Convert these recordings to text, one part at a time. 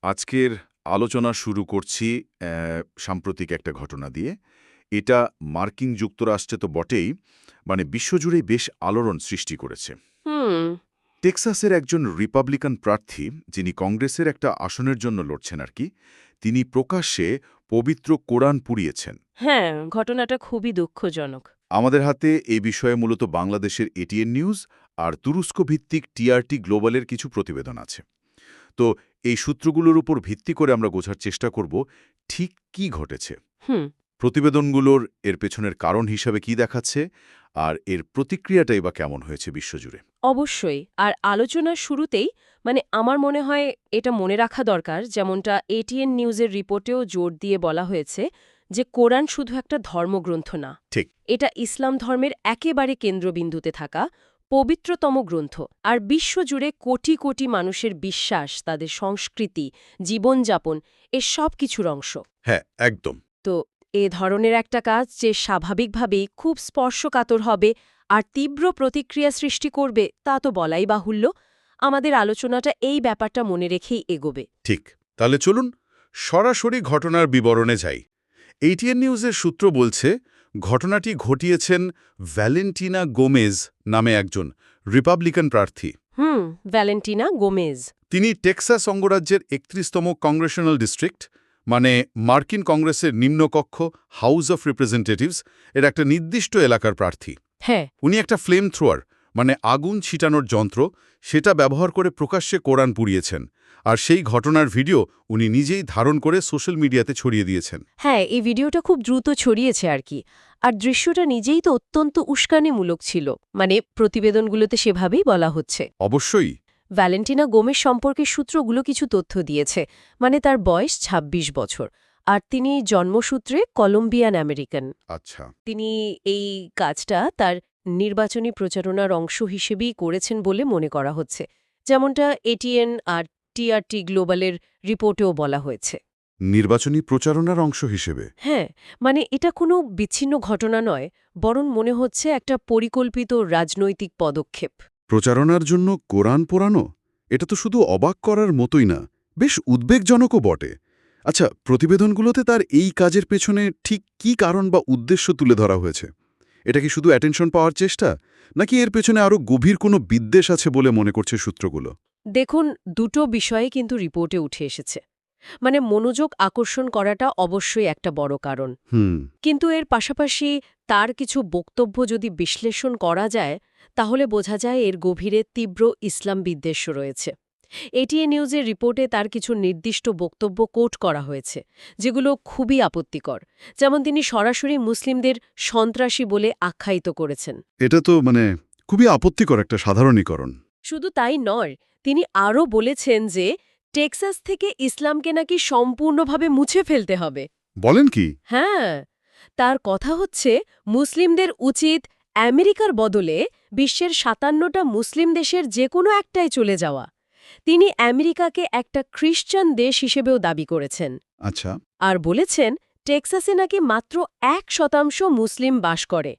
আজকের আলোচনা শুরু করছি সাম্প্রতিক একটা ঘটনা দিয়ে। এটা মার্কিন যুক্তরাষ্ট্রে তো বটেই, বিশ্বজুড়েই বেশ আলোড়ন সৃষ্টি করেছে। হুম। টেক্সাসের একজন রিপাবলিকান প্রার্থী, যিনি কংগ্রেসের একটা আসনের জন্য লড়ছেন তিনি প্রকাশ্যে পবিত্র কোরআন পুড়িয়েছেন। হ্যাঁ, ঘটনাটা খুবই দুঃখজনক। আমাদের হাতে এই বিষয়ে মূলত বাংলাদেশের এটিএন নিউজ আর তুরস্ক ভিত্তিক টিআরটি গ্লোবালের কিছু প্রতিবেদন আছে। তো এই সূত্রগুলোর উপর ভিত্তি করে আমরা বোঝার চেষ্টা করব ঠিক কি ঘটেছে, হুম। প্রতিবেদনগুলোর এর পেছনের কারণ হিসাবে কি দেখাচ্ছে, আর এর প্রতিক্রিয়াটাই বা কেমন হয়েছে বিশ্বজুড়ে। অবশ্যই। আর আলোচনার শুরুতেই আমার মনে হয় এটা মনে রাখা দরকার, যেমনটা এটিএন নিউজের রিপোর্টেও জোর দিয়ে বলা হয়েছে যে কোরআন শুধু একটা ধর্মগ্রন্থ না। ঠিক। এটা ইসলাম ধর্মের একেবারে কেন্দ্রবিন্দুতে থাকা পবিত্রতম গ্রন্থ। আর বিশ্বজুড়ে কোটি কোটি মানুষের বিশ্বাস, তাদের সংস্কৃতি, জীবনযাপন, এর সব কিছুর অংশ। হ্যাঁ, একদম। তো এ ধরনের একটা কাজ যে স্বাভাবিকভাবেই খুব স্পর্শকাতর হবে আর তীব্র প্রতিক্রিয়া সৃষ্টি করবে তা তো বলাই বাহুল্য। আমাদের আলোচনাটা এই ব্যাপারটা মনে রেখেই এগোবে। ঠিক। তাহলে চলুন সরাসরি ঘটনার বিবরণে যাই। এটিএন নিউজের সূত্র বলছে, ঘটনাটি ঘটিয়েছেন ভ্যালেন্টিনা গোমেজ নামে একজন রিপাবলিকান প্রার্থী। Valentina Gomez. তিনি টেক্সাস অঙ্গরাজ্যের ৩১তম কংগ্রেশনাল ডিস্ট্রিক্ট, মার্কিন কংগ্রেসের নিম্নকক্ষ হাউস অফ রিপ্রেজেন্টেটিভস এর একটা নির্দিষ্ট এলাকার প্রার্থী। হ্যাঁ। উনি একটা ফ্লেম থ্রোয়ার, আগুন ছিটানোর যন্ত্র, সেটা ব্যবহার করে প্রকাশ্যে কোরআন পুড়িয়েছেন। আর সেই ঘটনার ভিডিও উনি নিজেই ধারণ করে সোশ্যাল মিডিয়াতে ছড়িয়ে দিয়েছেন। হ্যাঁ, এই ভিডিওটা খুব দ্রুত ছড়িয়েছে আর কি। আর দৃশ্যটা নিজেই তো অত্যন্ত উস্কানিমূলক ছিল, প্রতিবেদনগুলোতে সেভাবেই বলা হচ্ছে। অবশ্যই। ভ্যালেন্টিনা গোমেজ সম্পর্কে সূত্রগুলো কিছু তথ্য দিয়েছে। তার বয়স ২৬ বছর। আর তিনি জন্মসূত্রে কলম্বিয়ান আমেরিকান। আচ্ছা। তিনি এই কাজটা তার নির্বাচনী প্রচারণার অংশ হিসেবেই করেছেন বলে মনে করা হচ্ছে, যেমনটা এটিএন আর টিআরটি গ্লোবালের রিপোর্টেও বলা হয়েছে। নির্বাচনী প্রচারণার অংশ হিসেবে? হ্যাঁ, এটা কোনো বিচ্ছিন্ন ঘটনা নয়, বরং মনে হচ্ছে একটা পরিকল্পিত রাজনৈতিক পদক্ষেপ। প্রচারণার জন্য কোরআন পোড়ানো? এটা তো শুধু অবাক করার মতোই না, বেশ উদ্বেগজনকও বটে। আচ্ছা, প্রতিবেদনগুলোতে তার এই কাজের পেছনে ঠিক কি কারণ বা উদ্দেশ্য তুলে ধরা হয়েছে? এটা কি শুধু অ্যাটেনশন পাওয়ার চেষ্টা, নাকি এর পেছনে আরও গভীর কোনো বিদ্বেষ আছে বলে মনে করছে সূত্রগুলো? দেখুন, দুটো বিষয়ে কিন্তু রিপোর্টে উঠে এসেছে। মনোযোগ আকর্ষণ করাটা অবশ্যই একটা বড় কারণ। কিন্তু এর পাশাপাশি তার কিছু বক্তব্য যদি বিশ্লেষণ করা যায়, তাহলে বোঝা যায় এর গভীরে তীব্র ইসলাম বিদ্বেষ রয়েছে। এটিএন নিউজের রিপোর্টে তার কিছু নির্দিষ্ট বক্তব্য কোট করা হয়েছে, যেগুলো খুবই আপত্তিকর। যেমন তিনি সরাসরি মুসলিমদের সন্ত্রাসী বলে আখ্যায়িত করেছেন। এটা তো খুবই আপত্তিকর একটা সাধারণীকরণ। শুধু তাই নয়, তিনি আরও বলেছেন যে টেক্সাস থেকে ইসলামকে নাকি সম্পূর্ণভাবে মুছে ফেলতে হবে। বলেন কি? হ্যাঁ, তার কথা হচ্ছে মুসলিমদের উচিত আমেরিকার বদলে বিশ্বের ৫৭টা মুসলিম দেশের যে কোনো একটায় চলে যাওয়া। তিনি আমেরিকাকে একটা খ্রিস্টান দেশ হিসেবেও দাবি করেছেন। আচ্ছা। আর বলেছেন টেক্সাসে নাকি মাত্র ১% মুসলিম বাস করে।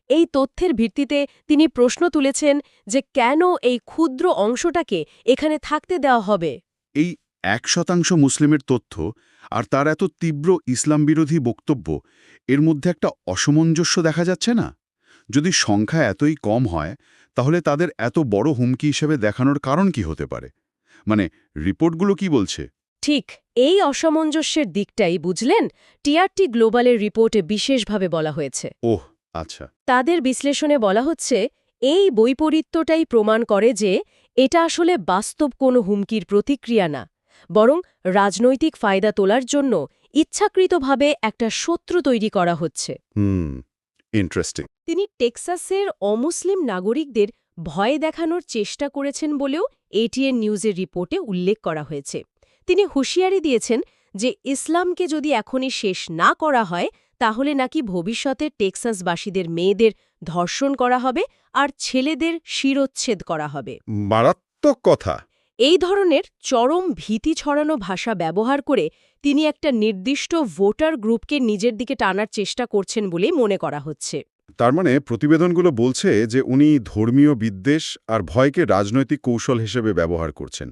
এই তথ্যের ভিত্তিতে তিনি প্রশ্ন তুলেছেন যে কেন এই ক্ষুদ্র অংশটাকে এখানে থাকতে দেওয়া হবে। এই ১% মুসলিমের তথ্য আর তার এত তীব্র ইসলাম বিরোধী বক্তব্য, এর মধ্যে একটা অসামঞ্জস্য দেখা যাচ্ছে না? যদি সংখ্যা এতই কম হয়, তাহলে তাদের এত বড় হুমকি হিসেবে দেখানোর কারণ কি হতে পারে? রিপোর্টগুলো কি বলছে? ঠিক এই অসামঞ্জস্যের দিকটাই বুঝলেন টিআরটি গ্লোবালের রিপোর্টে বিশেষভাবে বলা হয়েছে। ওহ, আচ্ছা। তাদের বিশ্লেষণে বলা হচ্ছে এই বৈপরীত্যটাই প্রমাণ করে যে এটা আসলে বাস্তব কোনো হুমকির প্রতিক্রিয়া না, বরং রাজনৈতিক ফায়দা তোলার জন্য ইচ্ছাকৃতভাবে একটা শত্রু তৈরি করা হচ্ছে। ইন্টারেস্টিং। তিনি টেক্সাসের অমুসলিম নাগরিকদের ভয় দেখানোর চেষ্টা করেছেন বলেও এটিএন নিউজের রিপোর্টে উল্লেখ করা হয়েছে। তিনি হুঁশিয়ারি দিয়েছেন যে ইসলামকে যদি এখনই শেষ না করা হয়, তাহলে নাকি ভবিষ্যতে টেক্সাসবাসীদের মেয়েদের ধর্ষণ করা হবে আর ছেলেদের শিরোচ্ছেদ করা হবে। মারাত্মক কথা। এই ধরনের চরম ভীতি ছড়ানো ভাষা ব্যবহার করে তিনি একটা নির্দিষ্ট ভোটার গ্রুপকে নিজের দিকে টানার চেষ্টা করছেন বলেই মনে করা হচ্ছে। তার প্রতিবেদনগুলো বলছে যে উনি ধর্মীয় বিদ্বেষ আর ভয়কে রাজনৈতিক কৌশল হিসেবে ব্যবহার করছেন।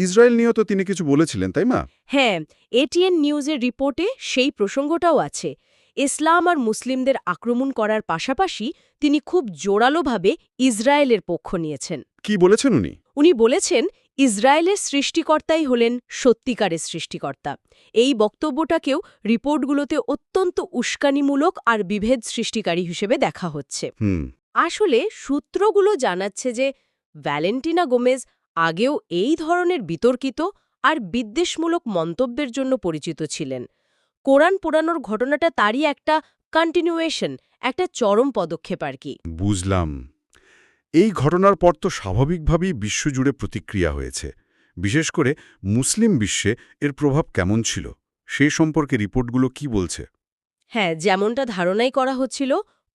ইসরায়েল নিয়েও তো তিনি কিছু বলেছিলেন, তাই না? হ্যাঁ, এটিএন নিউজের রিপোর্টে সেই প্রসঙ্গটাও আছে। ইসলাম আর মুসলিমদের আক্রমণ করার পাশাপাশি তিনি খুব জোরালোভাবে ইসরায়েলের পক্ষ নিয়েছেন। কি বলেছেন উনি? উনি বলেছেন, ইসরায়েলের সৃষ্টিকর্তাই হলেন সত্যিকারের সৃষ্টিকর্তা। এই বক্তব্যটাকেও রিপোর্টগুলোতে অত্যন্ত উস্কানিমূলক আর বিভেদ সৃষ্টিকারী হিসেবে দেখা হচ্ছে। আসলে সূত্রগুলো জানাচ্ছে যে ভ্যালেন্টিনা গোমেজ আগেও এই ধরনের বিতর্কিত আর বিদ্বেষমূলক মন্তব্যের জন্য পরিচিত ছিলেন। কোরআন পোড়ানোর ঘটনাটা তারই একটা কন্টিনিউয়েশন, একটা চরম পদক্ষেপ আর কি। বুঝলাম। এই ঘটনার পর তো স্বাভাবিকভাবেই বিশ্বজুড়ে প্রতিক্রিয়া হয়েছে। বিশেষ করে মুসলিম বিশ্বে এর প্রভাব কেমন ছিল, সেই সম্পর্কে রিপোর্টগুলো কি বলছে? হ্যাঁ, যেমনটা ধারণাই করা হচ্ছিল,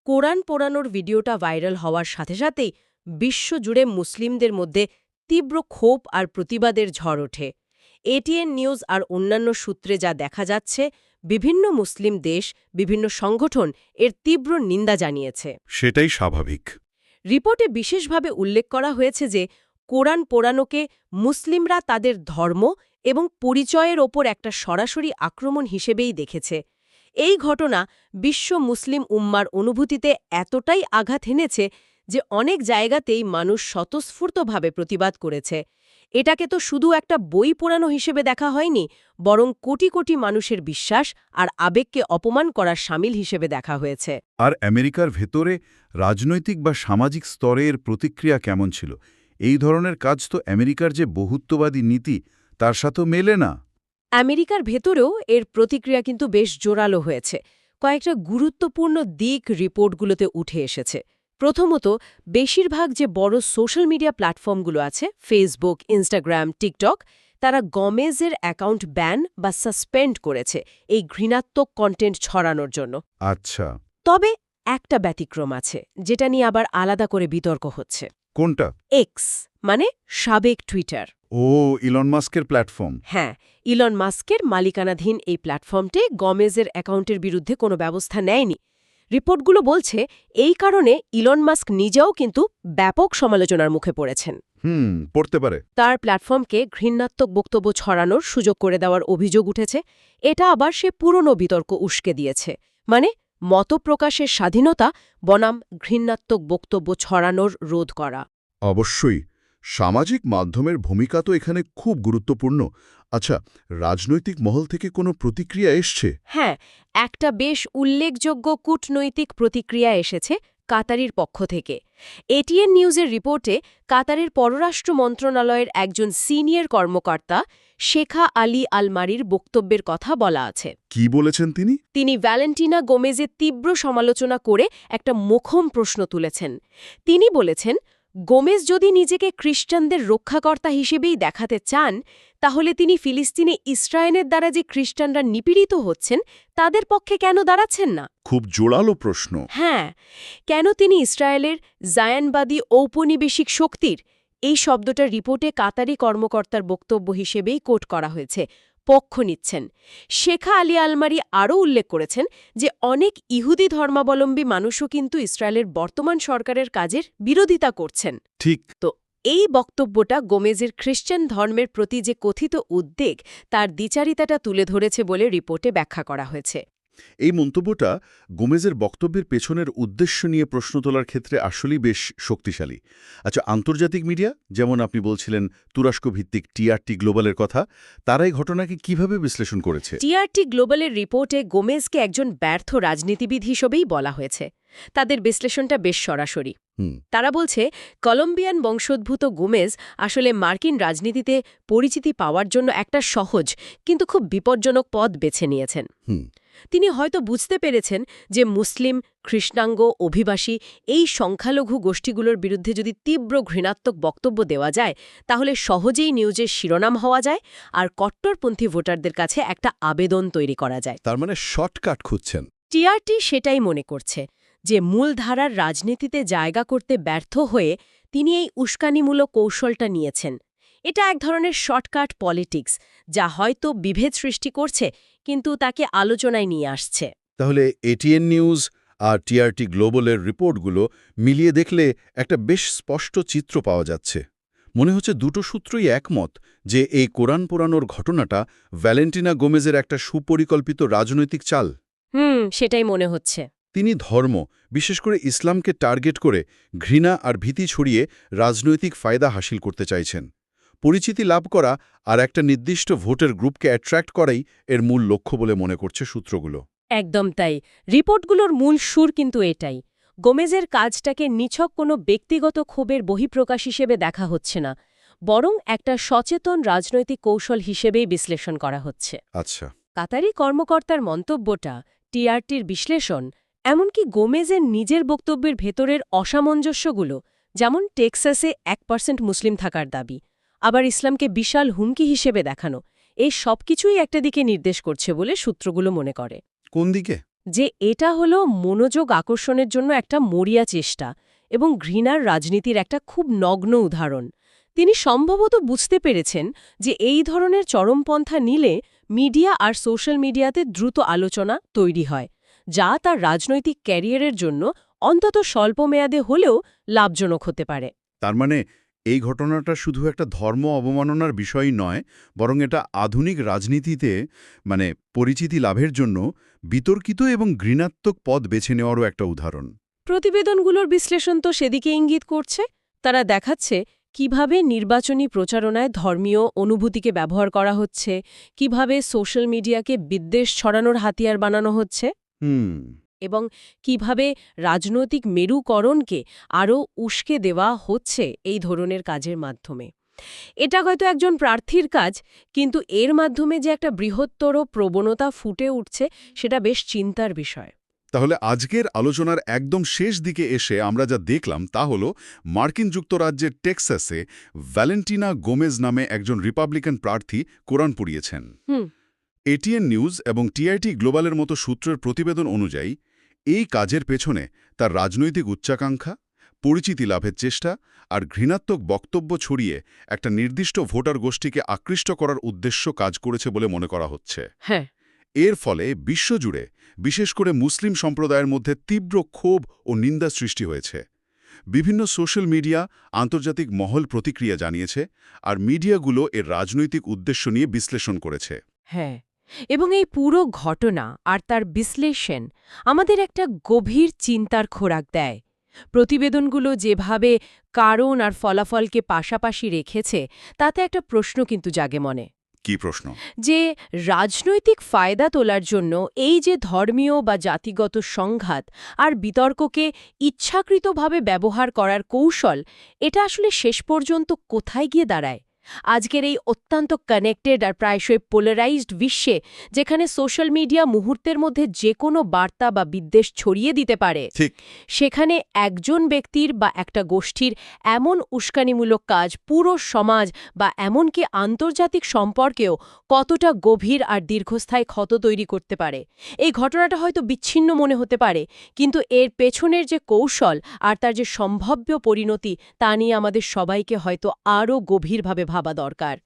কোরআন পোড়ানোর ভিডিওটা ভাইরাল হওয়ার সাথে সাথেই বিশ্বজুড়ে মুসলিমদের মধ্যে তীব্র ক্ষোভ আর প্রতিবাদের ঝড় ওঠে। এটিএন নিউজ আর অন্যান্য সূত্রে যা দেখা যাচ্ছে, বিভিন্ন মুসলিম দেশ, বিভিন্ন সংগঠন এর তীব্র নিন্দা জানিয়েছে। সেটাই স্বাভাবিক। রিপোর্টে বিশেষভাবে উল্লেখ করা হয়েছে যে কোরআন পোড়ানোকে মুসলিমরা তাদের ধর্ম এবং পরিচয়ের ওপর একটা সরাসরি আক্রমণ হিসেবেই দেখেছে। এই ঘটনা বিশ্ব মুসলিম উম্মার অনুভূতিতে এতটাই আঘাত হেনেছে যে অনেক জায়গাতেই মানুষ স্বতঃস্ফূর্তভাবে প্রতিবাদ করেছে। এটাকে তো শুধু একটা বই পোড়ানো হিসেবে দেখা হয়নি, বরং কোটি কোটি মানুষের বিশ্বাস আর আবেগকে অপমান করার শামিল হিসেবে দেখা হয়েছে। আর আমেরিকার ভেতরে রাজনৈতিক বা সামাজিক স্তরের প্রতিক্রিয়া কেমন ছিল? এই ধরনের কাজ তো আমেরিকার যে বহুত্ববাদী নীতি তার সাথেও মেলে না। আমেরিকার ভেতরেও এর প্রতিক্রিয়া কিন্তু বেশ জোরালো হয়েছে। কয়েকটা গুরুত্বপূর্ণ দিক রিপোর্টগুলোতে উঠে এসেছে। প্রথমত, বেশিরভাগ যে বড় সোশ্যাল মিডিয়া প্ল্যাটফর্মগুলো আছে, ফেসবুক, ইনস্টাগ্রাম, টিকটক, তারা গমেজের অ্যাকাউন্ট ব্যান বা সাসপেন্ড করেছে এই ঘৃণাত্মক কন্টেন্ট ছড়ানোর জন্য। আচ্ছা, তবে একটা ব্যতিক্রম আছে, যেটা নিয়ে আবার আলাদা করে বিতর্ক হচ্ছে। কোনটা? এক্স মানে সাবেক টুইটার। ও, ইলন মাস্কের প্ল্যাটফর্ম। হ্যাঁ, ইলন মাস্কের মালিকানাধীন এই প্ল্যাটফর্মটি গমেজের অ্যাকাউন্টের বিরুদ্ধে কোনো ব্যবস্থা নেয়নি। রিপোর্টগুলো বলছে এই কারণে ইলন মাস্ক নিজেও কিন্তু ব্যাপক সমালোচনার মুখে পড়েছেন। পড়তে পারে। তার প্ল্যাটফর্মকে ঘৃণাত্মক বক্তব্য ছড়ানোর সুযোগ করে দেওয়ার অভিযোগ উঠেছে। এটা আবার সে পুরনো বিতর্ক উস্কে দিয়েছে, মানে মতপ্রকাশের স্বাধীনতা বনাম ঘৃণাত্মক বক্তব্য ছড়ানোর রোধ করা। অবশ্যই সামাজিক মাধ্যমের ভূমিকা তো এখানে খুব গুরুত্বপূর্ণ। আচ্ছা, রাজনৈতিক মহল থেকে কোনো প্রতিক্রিয়া এসছে? হ্যাঁ, একটা বেশ উল্লেখযোগ্য কূটনৈতিক প্রতিক্রিয়া এসেছে কাতারের পক্ষ থেকে। এটিএন নিউজের রিপোর্টে কাতারের পররাষ্ট্র মন্ত্রণালয়ের একজন সিনিয়র কর্মকর্তা শেখা আলী আলমারির বক্তব্যের কথা বলা আছে। কি বলেছেন তিনি? তিনি ভ্যালেন্টিনা গোমেজের তীব্র সমালোচনা করে একটা মোক্ষম প্রশ্ন তুলেছেন। তিনি বলেছেন, গোমেজ যদি নিজেকে খ্রিস্টানদের রক্ষাকর্তা হিসেবেই দেখাতে চান, তাহলে তিনি ফিলিস্তিনে ইসরায়েলের দ্বারা যে খ্রিস্টানরা নিপীড়িত হচ্ছেন তাদের পক্ষে কেন দাঁড়াচ্ছেন না? খুব জোরালো প্রশ্ন। হ্যাঁ, কেন তিনি ইসরায়েলের জায়ানবাদী ঔপনিবেশিক শক্তির এই শব্দটা রিপোর্টে কাতারি কর্মকর্তার বক্তব্য হিসেবেই কোট করা হয়েছে, পক্ষ নিচ্ছেন। শেখা আলী আলমারি আরও উল্লেখ করেছেন যে অনেক ইহুদি ধর্মাবলম্বী মানুষও কিন্তু ইসরায়েলের বর্তমান সরকারের কাজের বিরোধিতা করছেন। ঠিক। তো এই বক্তব্যটা গোমেজের খ্রিস্টান ধর্মের প্রতি যে কথিত উদ্বেগ তার দ্বিচারিতাটা তুলে ধরেছে বলে রিপোর্টে ব্যাখ্যা করা হয়েছে। এই মন্তব্যটা গোমেজের বক্তব্যের পেছনের উদ্দেশ্য নিয়ে প্রশ্ন তোলার ক্ষেত্রে আসলেই বেশ শক্তিশালী। আচ্ছা, আন্তর্জাতিক মিডিয়া, যেমন আপনি বলছিলেন তুরস্ক ভিত্তিক টিআরটি গ্লোবালের কথা, তারা এই ঘটনাকে কিভাবে বিশ্লেষণ করেছে? টিআরটি গ্লোবালের রিপোর্টে গোমেজকে একজন ব্যর্থ রাজনীতিবিদ হিসেবেই বলা হয়েছে। তাদের বিশ্লেষণটা বেশ সরাসরি। তারা বলছে, কলম্বিয়ান বংশোদ্ভূত গোমেজ আসলে মার্কিন রাজনীতিতে পরিচিতি পাওয়ার জন্য একটা সহজ কিন্তু খুব বিপজ্জনক পথ বেছে নিয়েছেন। তিনি হয়তো বুঝতে পেরেছেন যে মুসলিম, কৃষ্ণাঙ্গ, অভিবাসী এই সংখ্যালঘু গোষ্ঠীগুলোর বিরুদ্ধে যদি তীব্র ঘৃণাত্মক বক্তব্য দেওয়া যায়, তাহলে সহজেই নিউজের শিরোনাম হওয়া যায় আর কট্টরপন্থী ভোটারদের কাছে একটা আবেদন তৈরি করা যায়। তার মানে শর্টকাট খুঁজছেন। টিআরটি সেটাই মনে করছে যে মূলধারার রাজনীতিতে জায়গা করতে ব্যর্থ হয়ে তিনি এই উস্কানিমূলক কৌশলটা নিয়েছেন। এটা এক ধরনের শর্টকাট পলিটিক্স, যা হয়তো বিভেদ সৃষ্টি করছে কিন্তু তাকে আলোচনায় নিয়ে আসছে। তাহলে এটিএন নিউজ আর টিআরটি গ্লোবালের রিপোর্টগুলো মিলিয়ে দেখলে একটা বেশ স্পষ্ট চিত্র পাওয়া যাচ্ছে। মনে হচ্ছে দুটো সূত্রই একমত যে এই কোরআন পোড়ানোর ঘটনাটা ভ্যালেন্টিনা গোমেজের একটা সুপরিকল্পিত রাজনৈতিক চাল। সেটাই মনে হচ্ছে। তিনি ধর্ম, বিশেষ করে ইসলামকে টার্গেট করে ঘৃণা আর ভীতি ছড়িয়ে রাজনৈতিক ফায়দা হাসিল করতে চাইছেন। পরিচিতি লাভ করা আর একটা নির্দিষ্ট ভোটের গ্রুপকে অ্যাট্রাক্ট করাই এর মূল লক্ষ্য বলে মনে করছে সূত্রগুলো। একদম তাই। রিপোর্টগুলোর মূল সুর কিন্তু এটাই। গোমেজের কাজটাকে নিছক কোনো ব্যক্তিগত ক্ষোভের বহিঃপ্রকাশ হিসেবে দেখা হচ্ছে না, বরং একটা সচেতন রাজনৈতিক কৌশল হিসেবেই বিশ্লেষণ করা হচ্ছে। আচ্ছা। কাতারি কর্মকর্তার মন্তব্যটা, টিআরটির বিশ্লেষণ, এমনকি গোমেজের নিজের বক্তব্যের ভেতরের অসামঞ্জস্যগুলো, যেমন টেক্সাসে 1% মুসলিম থাকার দাবি, আবার ইসলামকে বিশাল হুমকি হিসেবে দেখানো, এই সবকিছুই একটা দিকে নির্দেশ করছে বলে সূত্রগুলো মনে করে। কোন দিকে? যে এটা হলো মনোযোগ আকর্ষণের জন্য একটা মরিয়া চেষ্টা এবং ঘৃণার রাজনীতির একটা খুব নগ্ন উদাহরণ। তিনি সম্ভবত বুঝতে পেরেছেন যে এই ধরনের চরমপন্থা নিলে মিডিয়া আর সোশ্যাল মিডিয়াতে দ্রুত আলোচনা তৈরি হয়, যা তার রাজনৈতিক ক্যারিয়ারের জন্য অন্তত স্বল্পমেয়াদে হলেও লাভজনক হতে পারে। তার মানে এই ঘটনাটা শুধু একটা ধর্ম অবমাননার বিষয় নয়, বরং এটা আধুনিক রাজনীতিতে পরিচিতি লাভের জন্য বিতর্কিত এবং ঘৃণাত্মক পথ বেছে নেওয়ারও একটা উদাহরণ। প্রতিবেদনগুলোর বিশ্লেষণ তো সেদিকে ইঙ্গিত করছে। তারা দেখাচ্ছে কিভাবে নির্বাচনী প্রচারণায় ধর্মীয় অনুভূতিকে ব্যবহার করা হচ্ছে, কিভাবে সোশ্যাল মিডিয়াকে বিদ্বেষ ছড়ানোর হাতিয়ার বানানো হচ্ছে, এবং কিভাবে রাজনৈতিক মেরুকরণকে আরও উস্কে দেওয়া হচ্ছে এই ধরনের কাজের মাধ্যমে। এটা হয়তো একজন প্রার্থীর কাজ, কিন্তু এর মাধ্যমে যে একটা বৃহত্তর প্রবণতা ফুটে উঠছে সেটা বেশ চিন্তার বিষয়। তাহলে আজকের আলোচনার একদম শেষ দিকে এসে আমরা যা দেখলাম তা হলো মার্কিন যুক্তরাজ্যের টেক্সাসে ভ্যালেন্টিনা গোমেজ নামে একজন রিপাবলিকান প্রার্থী কোরআন পড়িয়েছেন। এটিএন নিউজ এবং টিআইটি গ্লোবালের মতো সূত্রের প্রতিবেদন অনুযায়ী এই কাজের পেছনে তার রাজনৈতিক উচ্চাকাঙ্ক্ষা, পরিচিতি লাভের চেষ্টা আর ঘৃণাত্মক বক্তব্য ছড়িয়ে একটা নির্দিষ্ট ভোটার গোষ্ঠীকে আকৃষ্ট করার উদ্দেশ্য কাজ করেছে বলে মনে করা হচ্ছে। হ্যাঁ, এর ফলে বিশ্বজুড়ে, বিশেষ করে মুসলিম সম্প্রদায়ের মধ্যে তীব্র ক্ষোভ ও নিন্দা সৃষ্টি হয়েছে। বিভিন্ন সোশ্যাল মিডিয়া, আন্তর্জাতিক মহল প্রতিক্রিয়া জানিয়েছে, আর মিডিয়াগুলো এর রাজনৈতিক উদ্দেশ্য নিয়ে বিশ্লেষণ করেছে। হ্যাঁ, এবং এই পুরো ঘটনা আর তার বিশ্লেষণ আমাদের একটা গভীর চিন্তার খোরাক দেয়। প্রতিবেদনগুলো যেভাবে কারণ আর ফলাফলকে পাশাপাশি রেখেছে, তাতে একটা প্রশ্ন কিন্তু জাগে মনে। কি প্রশ্ন? যে রাজনৈতিক ফায়দা তোলার জন্য এই যে ধর্মীয় বা জাতিগত সংঘাত আর বিতর্ককে ইচ্ছাকৃতভাবে ব্যবহার করার কৌশল, এটা আসলে শেষ পর্যন্ত কোথায় গিয়ে দাঁড়ায়? আজকের এই অত্যন্ত কানেক্টেড আর প্রায়শই পোলারাইজড বিশ্বে, যেখানে সোশ্যাল মিডিয়া মুহূর্তের মধ্যে যে কোনো বার্তা বা বিদ্বেষ ছড়িয়ে দিতে পারে, ঠিক সেখানে একজন ব্যক্তির বা একটা গোষ্ঠীর এমন উস্কানিমূলক কাজ পুরো সমাজ বা এমনকি আন্তর্জাতিক সম্পর্কেও কতটা গভীর আর দীর্ঘস্থায়ী ক্ষত তৈরি করতে পারে। এই ঘটনাটা হয়তো বিচ্ছিন্ন মনে হতে পারে, কিন্তু এর পেছনের যে কৌশল আর তার যে সম্ভাব্য পরিণতি, তা নিয়ে আমাদের সবাইকে হয়তো আরও গভীরভাবে ভাবা দরকার।